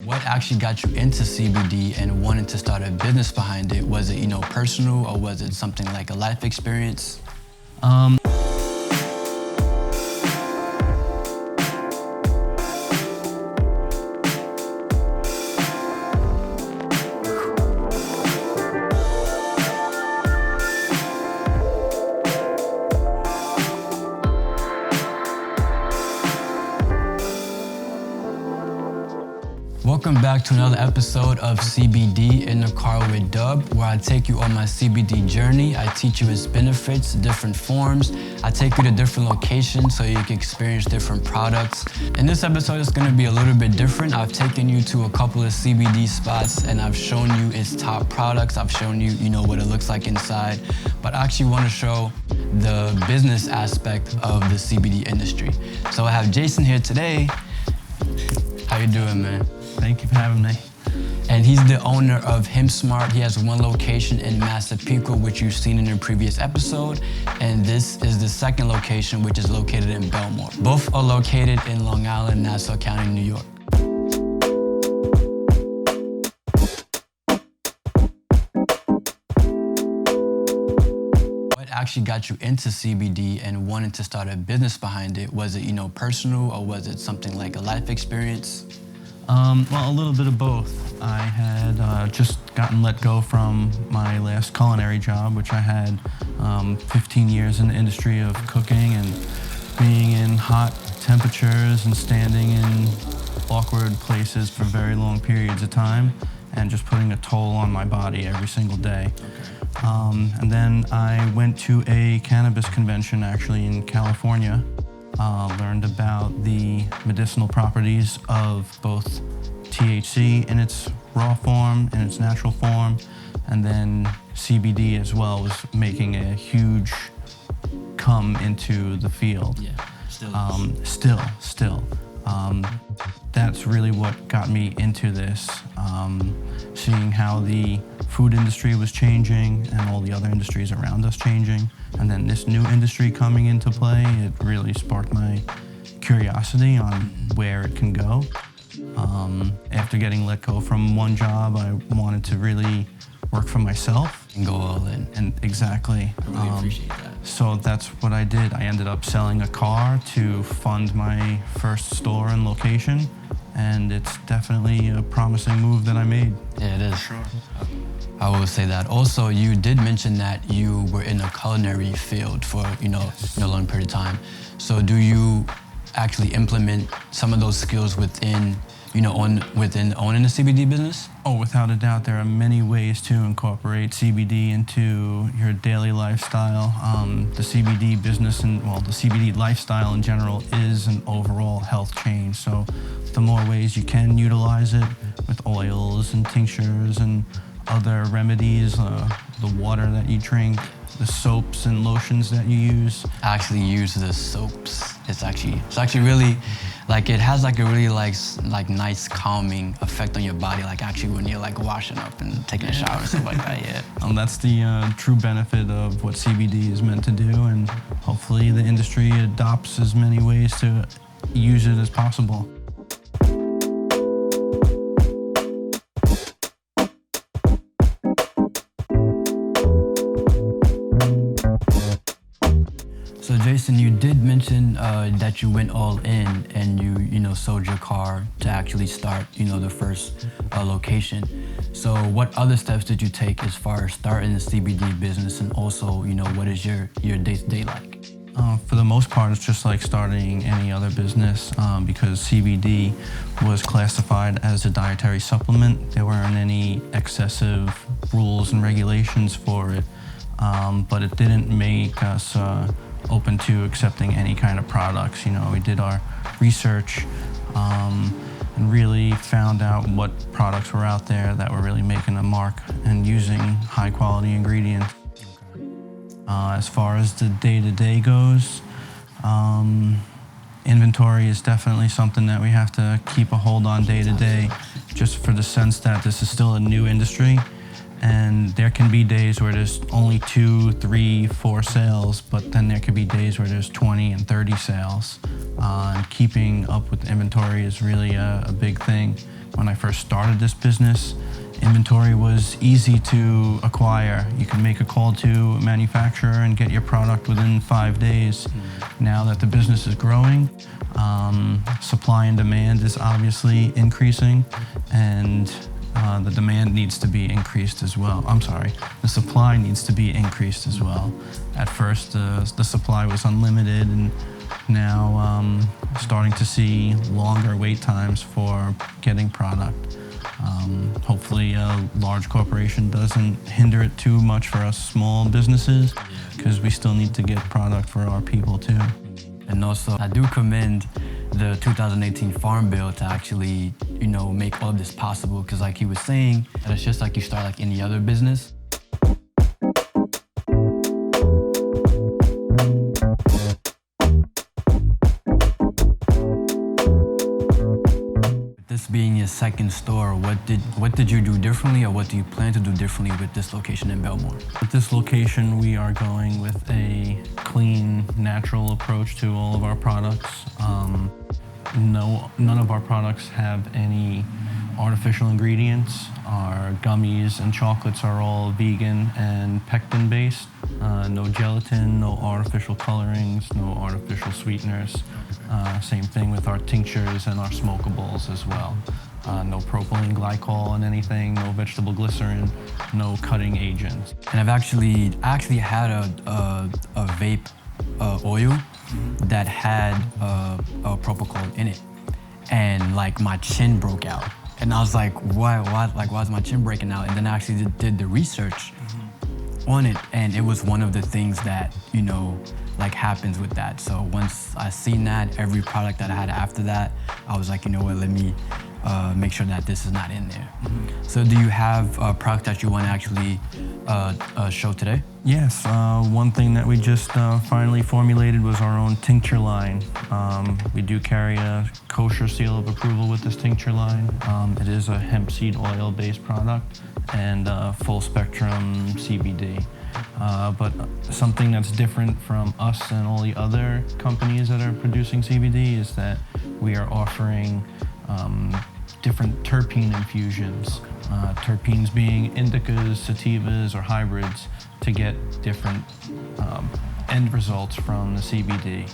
What actually got you into CBD and wanting to start a business behind it? Was it, personal, or was it something like a life experience? Welcome back to another episode of CBD in the Car with Dub, where I take you on my CBD journey. I teach you its benefits, different forms. I take you to different locations so you can experience different products. In this episode, it's gonna be a little bit different. I've taken you to a couple of CBD spots and I've shown you its top products. I've shown you, what it looks like inside, but I actually wanna show the business aspect of the CBD industry. So I have Jason here today. How you doing, man? Thank you for having me. And he's the owner of Hemp Smart. He has one location in Massapequa, which you've seen in a previous episode. And this is the second location, which is located in Bellmore. Both are located in Long Island, Nassau County, New York. What actually got you into CBD and wanting to start a business behind it? Was it, personal, or was it something like a life experience? Well, a little bit of both. I had just gotten let go from my last culinary job, which I had 15 years in the industry of cooking and being in hot temperatures and standing in awkward places for very long periods of time and just putting a toll on my body every single day. And then I went to a cannabis convention actually in California. Learned about the medicinal properties of both THC in its raw form and its natural form, and then CBD as well was making a huge come into the field. Yeah, still. That's really what got me into this. Seeing how the food industry was changing and all the other industries around us changing, and then this new industry coming into play, it really sparked my curiosity on where it can go. After getting let go from one job, I wanted to really work for myself. And go all in. And exactly. I really appreciate that. So that's what I did. I ended up selling a car to fund my first store and location, and it's definitely a promising move that I made. Yeah, it is. Sure. I will say that. Also, you did mention that you were in a culinary field for, a long period of time. So do you actually implement some of those skills within within owning a CBD business? Oh, without a doubt, there are many ways to incorporate CBD into your daily lifestyle. The CBD business the CBD lifestyle in general is an overall health change. So the more ways you can utilize it with oils and tinctures and other remedies, the water that you drink, the soaps and lotions that you use. I actually use the soaps. It's actually really, it has a really nice calming effect on your body, actually when you're washing up and taking a shower and stuff like that, yeah. That's the true benefit of what CBD is meant to do, and hopefully the industry adopts as many ways to use it as possible. So Jason, you did mention that you went all in and you sold your car to actually start the first location. So what other steps did you take as far as starting the CBD business, and also what is your day-to-day like? For the most part, it's just like starting any other business because CBD was classified as a dietary supplement. There weren't any excessive rules and regulations for it, but it didn't make us open to accepting any kind of products. We did our research and really found out what products were out there that were really making a mark and using high quality ingredients. As far as the day-to-day goes, inventory is definitely something that we have to keep a hold on day-to-day, just for the sense that this is still a new industry. And there can be days where there's only 2, 3, 4 sales, but then there could be days where there's 20 and 30 sales. And keeping up with inventory is really a big thing. When I first started this business, inventory was easy to acquire. You can make a call to a manufacturer and get your product within 5 days. Now that the business is growing, supply and demand is obviously increasing, and the demand needs to be increased as well. The supply needs to be increased as well. At first, the supply was unlimited, and now starting to see longer wait times for getting product. Hopefully a large corporation doesn't hinder it too much for us small businesses, because we still need to get product for our people too. And also, I do commend the 2018 Farm Bill to actually, make all of this possible, because like he was saying, it's just like you start like any other business. This being your second store, what did you do differently, or what do you plan to do differently with this location in Bellmore? With this location, we are going with a clean, natural approach to all of our products. None of our products have any artificial ingredients. Our gummies and chocolates are all vegan and pectin based. No gelatin, no artificial colorings, no artificial sweeteners. Same thing with our tinctures and our smokables as well. No propylene glycol in anything, no vegetable glycerin, no cutting agents. And I actually had a vape oil that had a propofol in it, and like my chin broke out, and I was like, why is my chin breaking out? And then I actually did the research on it, and it was one of the things that happens with that. So once I seen that, every product that I had after that, I was like, let me make sure that this is not in there. So do you have a product that you want to actually show today? Yes, one thing that we just finally formulated was our own tincture line. We do carry a kosher seal of approval with this tincture line. It is a hemp seed oil based product and full spectrum CBD. But something that's different from us and all the other companies that are producing CBD is that we are offering different terpene infusions. Terpenes being indicas, sativas, or hybrids to get different end results from the CBD.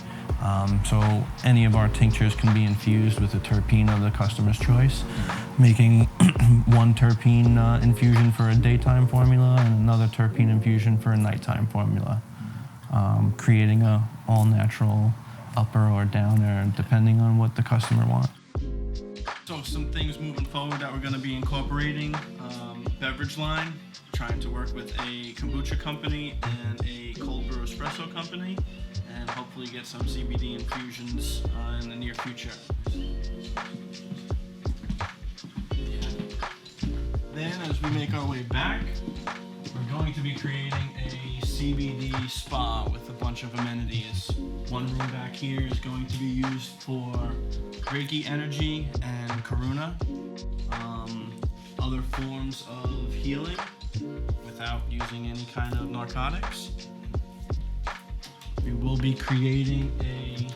So any of our tinctures can be infused with a terpene of the customer's choice, making one terpene infusion for a daytime formula and another terpene infusion for a nighttime formula, creating a all-natural upper or downer depending on what the customer wants. So some things moving forward that we're going to be incorporating, beverage line, trying to work with a kombucha company and a cold brew espresso company, and hopefully get some CBD infusions in the near future. Then as we make our way back, we're going to be creating a CBD spa with a bunch of amenities. One room back here is going to be used for Reiki energy and Karuna, other forms of healing without using any kind of narcotics. We will be creating a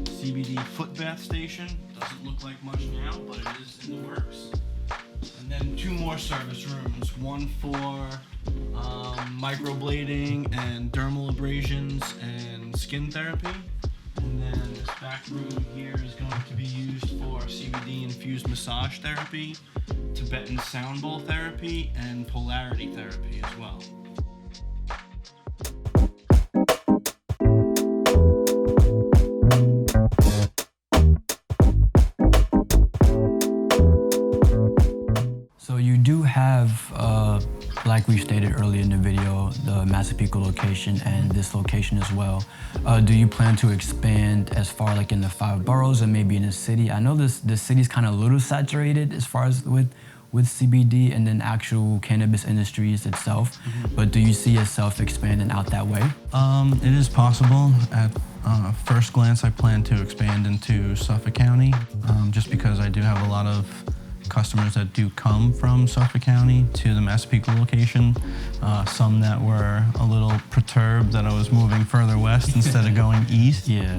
CBD foot bath station. Doesn't look like much now, but it is in the works. And then 2 more service rooms, one for microblading and dermal abrasions and skin therapy. And then this back room here is going to be used for CBD infused massage therapy, Tibetan sound bowl therapy, and polarity therapy as well. So you do have, like we stated earlier in the video, the Massapequa location and this location as well. Do you plan to expand as far like in the 5 boroughs or maybe in the city? I know the city's kind of a little saturated as far as with CBD and then actual cannabis industries itself, but do you see yourself expanding out that way? It is possible. At first glance, I plan to expand into Suffolk County, just because I do have a lot of customers that do come from Suffolk County to the Massapequa location. Some that were a little perturbed that I was moving further west instead of going east. Yeah.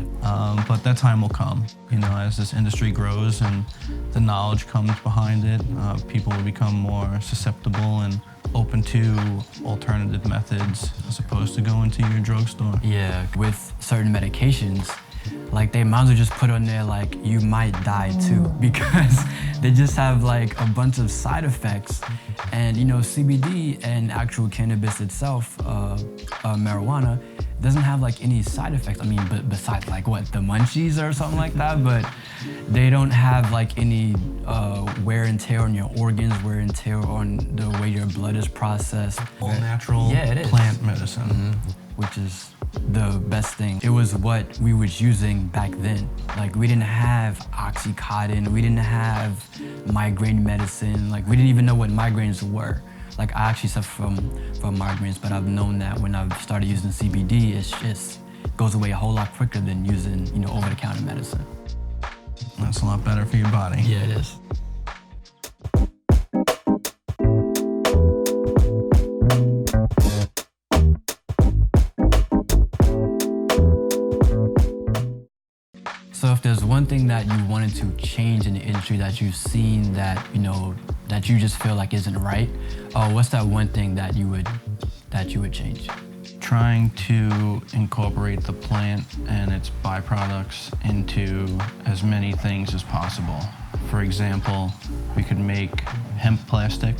But that time will come. You know, as this industry grows and the knowledge comes behind it, people will become more susceptible and open to alternative methods as opposed to going to your drugstore. Yeah, with certain medications, like they might as well just put on there like you might die too, because they just have like a bunch of side effects. And you know, CBD and actual cannabis itself, marijuana, doesn't have like any side effects. I mean, besides like what, the munchies or something like that, but they don't have like any wear and tear on your organs, wear and tear on the way your blood is processed. All natural plant medicine. Which is the best thing. It was what we was using back then. Like we didn't have Oxycontin, we didn't have migraine medicine, like we didn't even know what migraines were. Like I actually suffer from migraines, but I've known that when I've started using CBD, it just goes away a whole lot quicker than using, you know, over-the-counter medicine. That's a lot better for your body. Yeah, it is. So if there's one thing that you wanted to change in the industry that you've seen that, you know, that you just feel like isn't right, what's that one thing that you would change? Trying to incorporate the plant and its byproducts into as many things as possible. For example, we could make hemp plastic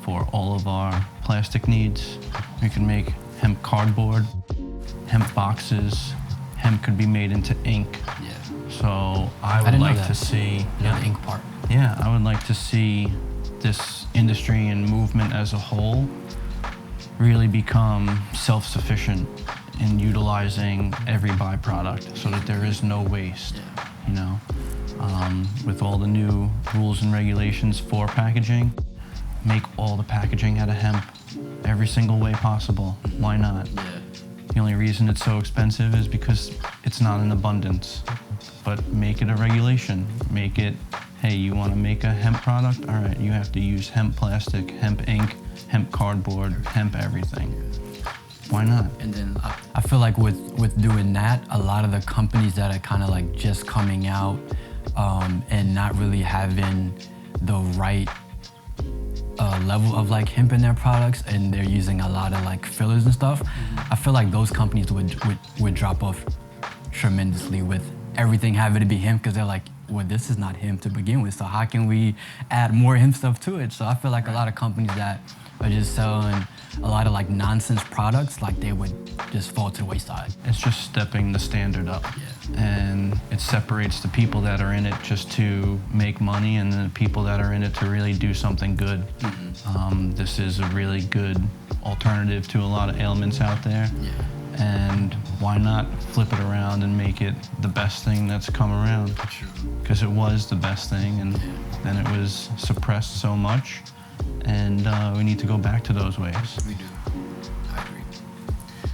for all of our plastic needs. We could make hemp cardboard, hemp boxes. Hemp could be made into ink. Yeah. So I would like to see the ink part. Yeah, I would like to see this industry and movement as a whole really become self-sufficient in utilizing every byproduct so that there is no waste. Yeah. You know, with all the new rules and regulations for packaging, make all the packaging out of hemp every single way possible. Why not? Yeah. The only reason it's so expensive is because it's not in abundance. But make it a regulation. Make it, hey, you want to make a hemp product? All right, you have to use hemp plastic, hemp ink, hemp cardboard, hemp everything. Why not? And then I feel like with doing that, a lot of the companies that are kind of like just coming out and not really having the right level of like hemp in their products, and they're using a lot of like fillers and stuff, I feel like those companies would drop off tremendously with everything having to be hemp, because they're like, well, this is not hemp to begin with, so how can we add more hemp stuff to it? So I feel like a lot of companies that are just selling a lot of like nonsense products, like they would just fall to the wayside. It's just stepping the standard up. Yeah. And it separates the people that are in it just to make money and the people that are in it to really do something good. This is a really good alternative to a lot of ailments out there. Yeah. And why not flip it around and make it the best thing that's come around? True. Because it was the best thing, and then it was suppressed so much, and we need to go back to those ways. We do. I agree.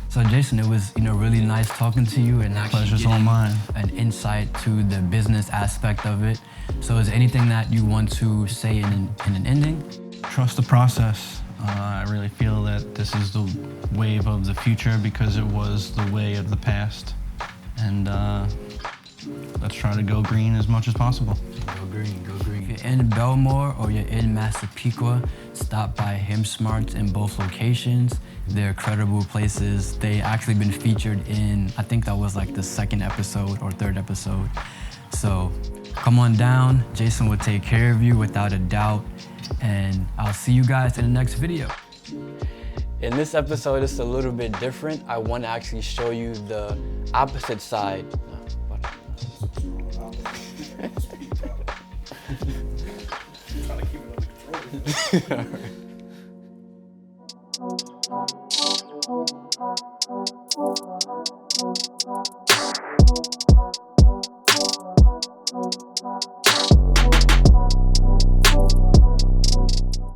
So Jason, it was really nice talking to you and actually Pleasure's all mine. An insight to the business aspect of it. So is there anything that you want to say in an ending? Trust the process. I really feel that this is the wave of the future because it was the way of the past. And let's try to go green as much as possible. Go green, go green. If you're in Bellmore or you're in Massapequa, stop by Hemp Smarts in both locations. They're credible places. They actually been featured in, I think that was like the 2nd episode or 3rd episode. So come on down. Jason will take care of you without a doubt. And I'll see you guys in the next video. In this episode, it's a little bit different. I want to actually show you the opposite side. Trying to keep it under control.